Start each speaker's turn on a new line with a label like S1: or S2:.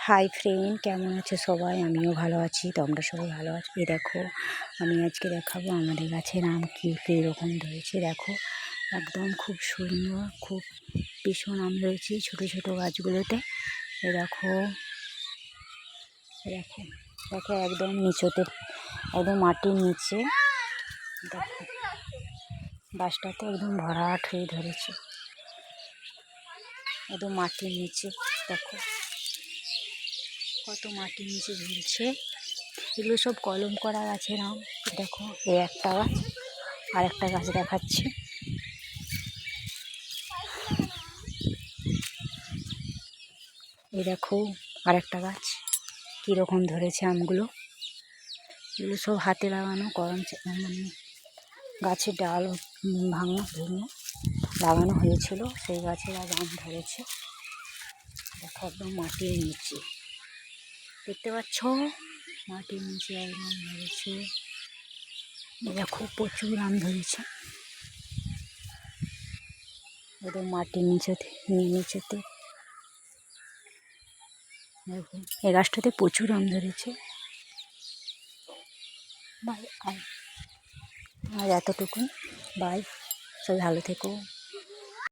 S1: Hi friend, কেমন আছো সবাই? আমিও ভালো আছি, তোমরা সবাই ভালো আছো? এই দেখো, আমি আজকে দেখাবো আমাদের গাছের আম কীরকম ধরেছে। দেখো, একদম খুব সুন্দর, খুব ভীষণ আম রয়েছে ছোটো ছোটো গাছগুলোতে। এ দেখো দেখো দেখো একদম নিচতে, একদম মাটির নিচে। দেখো গাছটাতে একদম ভরাট হয়ে ধরেছে, একদম মাটির নিচে। দেখো কত মাটির নিচে ঝুলছে। এগুলো সব কলম করা গাছের আম। দেখো এই একটা গাছ, আর একটা গাছ দেখাচ্ছি। এই দেখো আর একটা গাছ কীরকম ধরেছে আমগুলো। এগুলো সব হাতে লাগানো কলম, মানে গাছের ডাল ভেঙে লাগানো হয়েছিল, সেই গাছের আজ আম ধরেছে। দেখো একদম মাটির নিচে, দেখতে পাচ্ছ? মাটির নিচে একদম ধরেছে। দেখো প্রচুর আম ধরেছে একদম মাটির নিচেতে। দেখো এই গাছটাতে প্রচুর আম ধরেছে। বাই, আর এতটুকু। বাই, সবাই ভালো থেকো।